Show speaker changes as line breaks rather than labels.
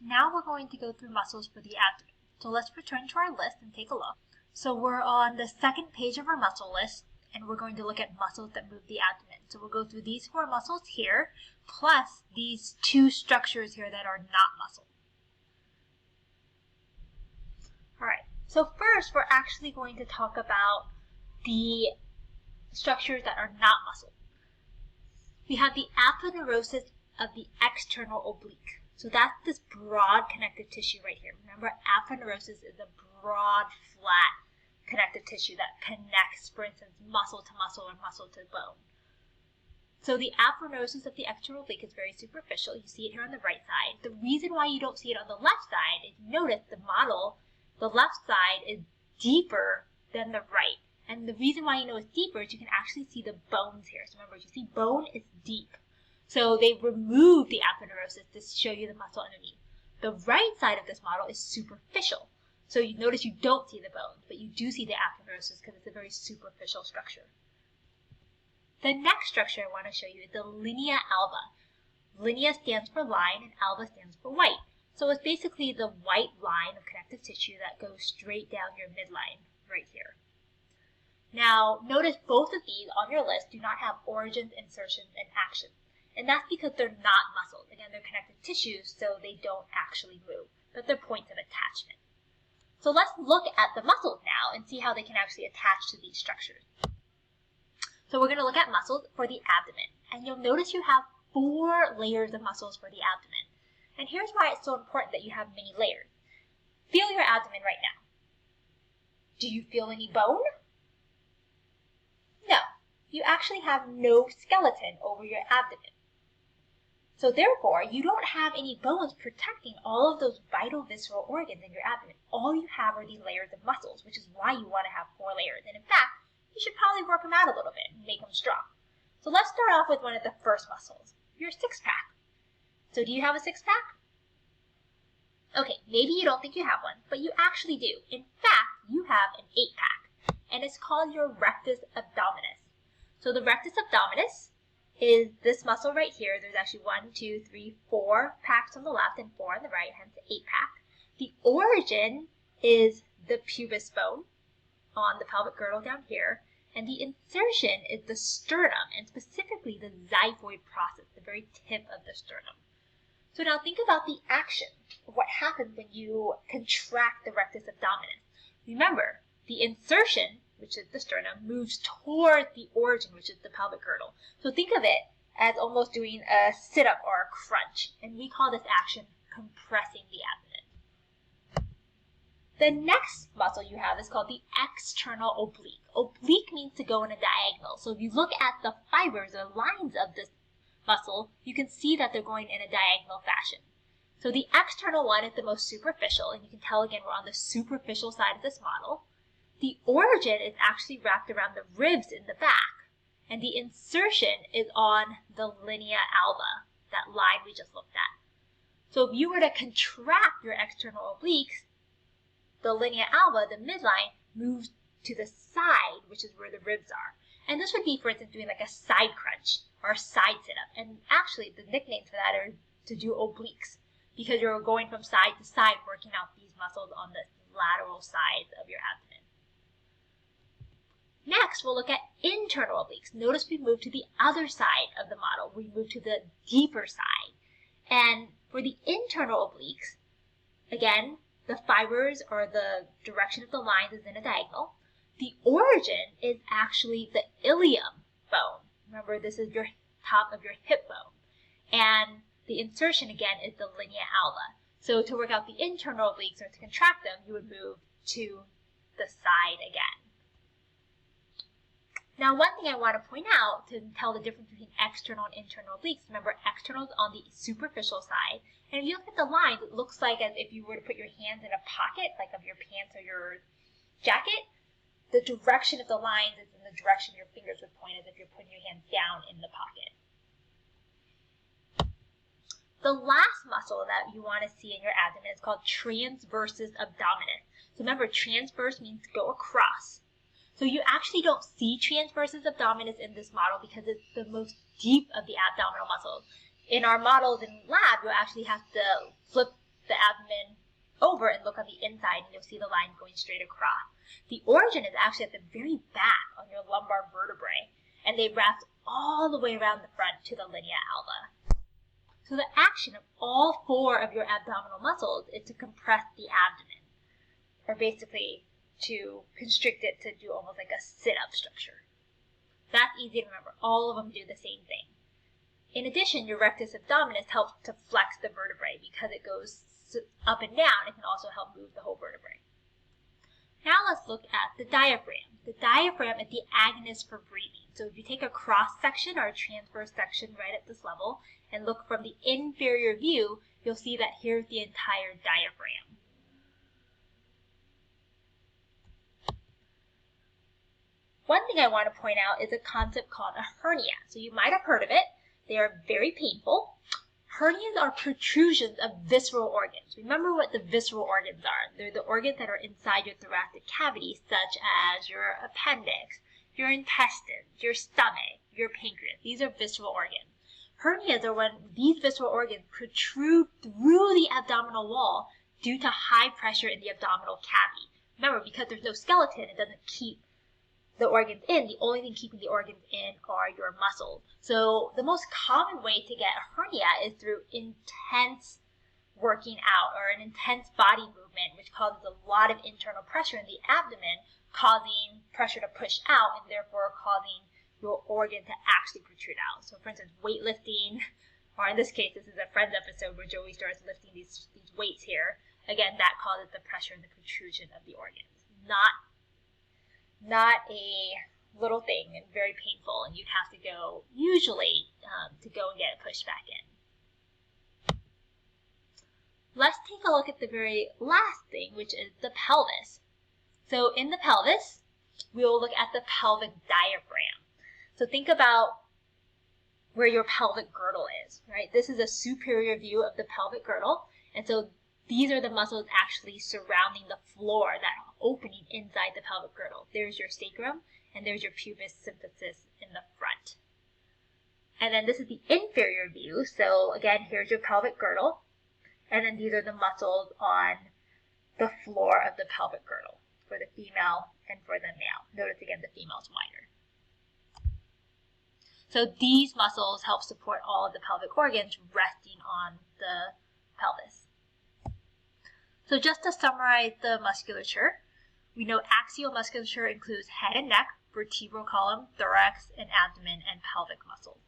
Now we're going to go through muscles for the abdomen. So let's return to our list and take a look. So we're on the second page of our muscle list, and we're going to look at muscles that move the abdomen. So we'll go through these 4 muscles here, plus these 2 structures here that are not muscle. Alright, so first we're actually going to talk about the structures that are not muscle. We have the aponeurosis of the external oblique. So that's this broad connective tissue right here. Remember, aponeurosis is a broad, flat connective tissue that connects, for instance, muscle to muscle or muscle to bone. So the aponeurosis of the external oblique is very superficial. You see it here on the right side. The reason why you don't see it on the left side is, notice the model, the left side is deeper than the right. And the reason why you know it's deeper is you can actually see the bones here. So remember, you see bone is deep. So they removed the aponeurosis to show you the muscle underneath. The right side of this model is superficial. So you notice you don't see the bones, but you do see the aponeurosis because it's a very superficial structure. The next structure I want to show you is the linea alba. Linea stands for line and alba stands for white. So it's basically the white line of connective tissue that goes straight down your midline right here. Now, notice both of these on your list do not have origins, insertions, and actions. And that's because they're not muscles. Again, they're connective tissues, so they don't actually move, but they're points of attachment. So let's look at the muscles now and see how they can actually attach to these structures. So we're going to look at muscles for the abdomen. And you'll notice you have 4 layers of muscles for the abdomen. And here's why it's so important that you have many layers. Feel your abdomen right now. Do you feel any bone? No. You actually have no skeleton over your abdomen. So therefore, you don't have any bones protecting all of those vital visceral organs in your abdomen. All you have are these layers of muscles, which is why you want to have 4 layers. And in fact, you should probably work them out a little bit and make them strong. So let's start off with one of the first muscles, your 6-pack. So do you have a 6-pack? Okay, maybe you don't think you have one, but you actually do. In fact, you have an 8-pack, and it's called your rectus abdominis. So the rectus abdominis is this muscle right here. There's actually 1, 2, 3, 4 packs on the left and 4 on the right, hence the 8-pack. The origin is the pubis bone on the pelvic girdle down here, and the insertion is the sternum, and specifically the xiphoid process, the very tip of the sternum. So now think about the action of what happens when you contract the rectus abdominis. Remember, the insertion, which is the sternum, moves toward the origin, which is the pelvic girdle. So think of it as almost doing a sit-up or a crunch, and we call this action compressing the abdomen. The next muscle you have is called the external oblique. Oblique means to go in a diagonal. So if you look at the fibers or lines of this muscle, you can see that they're going in a diagonal fashion. So the external one is the most superficial, and you can tell again we're on the superficial side of this model. The origin is actually wrapped around the ribs in the back, and the insertion is on the linea alba, that line we just looked at. So if you were to contract your external obliques, the linea alba, the midline, moves to the side, which is where the ribs are. And this would be, for instance, doing like a side crunch or a side sit-up. And actually, the nicknames for that are to do obliques, because you're going from side to side, working out these muscles on the lateral sides of your abdomen. Next, we'll look at internal obliques. Notice we move to the other side of the model. We move to the deeper side. And for the internal obliques, again, the fibers or the direction of the lines is in a diagonal. The origin is actually the ilium bone. Remember, this is your top of your hip bone. And the insertion, again, is the linea alba. So to work out the internal obliques or to contract them, you would move to the side again. Now, one thing I want to point out to tell the difference between external and internal obliques, remember, external is on the superficial side, and if you look at the lines, it looks like as if you were to put your hands in a pocket, like of your pants or your jacket. The direction of the lines is in the direction your fingers would point as if you're putting your hands down in the pocket. The last muscle that you want to see in your abdomen is called transverses abdominis. So remember, transverse means to go across. So you actually don't see transverses abdominis in this model because it's the most deep of the abdominal muscles. In our models in lab, you'll actually have to flip the abdomen over and look on the inside, and you'll see the line going straight across. The origin is actually at the very back on your lumbar vertebrae, and they wrapped all the way around the front to the linea alba. So the action of all 4 of your abdominal muscles is to compress the abdomen, or basically to constrict it to do almost like a sit-up structure. That's easy to remember. All of them do the same thing. In addition, your rectus abdominis helps to flex the vertebrae because it goes up and down. It can also help move the whole vertebrae. Now let's look at the diaphragm. The diaphragm is the agonist for breathing. So if you take a cross section or a transverse section right at this level and look from the inferior view, you'll see that here's the entire diaphragm. One thing I want to point out is a concept called a hernia. So you might have heard of it. They are very painful. Hernias are protrusions of visceral organs. Remember what the visceral organs are. They're the organs that are inside your thoracic cavity, such as your appendix, your intestines, your stomach, your pancreas. These are visceral organs. Hernias are when these visceral organs protrude through the abdominal wall due to high pressure in the abdominal cavity. Remember, because there's no skeleton, it doesn't keep the organs in. The only thing keeping the organs in are your muscles. So the most common way to get a hernia is through intense working out or an intense body movement, which causes a lot of internal pressure in the abdomen, causing pressure to push out and therefore causing your organ to actually protrude out. So for instance, weightlifting, or in this case, this is a Friends episode where Joey starts lifting these weights here. Again, that causes the pressure and the protrusion of the organs. Not a little thing and very painful, and you'd have to go, usually, to go and get it pushed back in. Let's take a look at the very last thing, which is the pelvis. So in the pelvis, we will look at the pelvic diagram. So think about where your pelvic girdle is, right? This is a superior view of the pelvic girdle, and so these are the muscles actually surrounding the floor, that opening inside the pelvic girdle. There's your sacrum, and there's your pubis symphysis in the front. And then this is the inferior view. So again, here's your pelvic girdle, and then these are the muscles on the floor of the pelvic girdle for the female and for the male. Notice again, the female's wider. So these muscles help support all of the pelvic organs resting on the pelvis. So just to summarize the musculature, we know axial musculature includes head and neck, vertebral column, thorax, and abdomen, and pelvic muscles.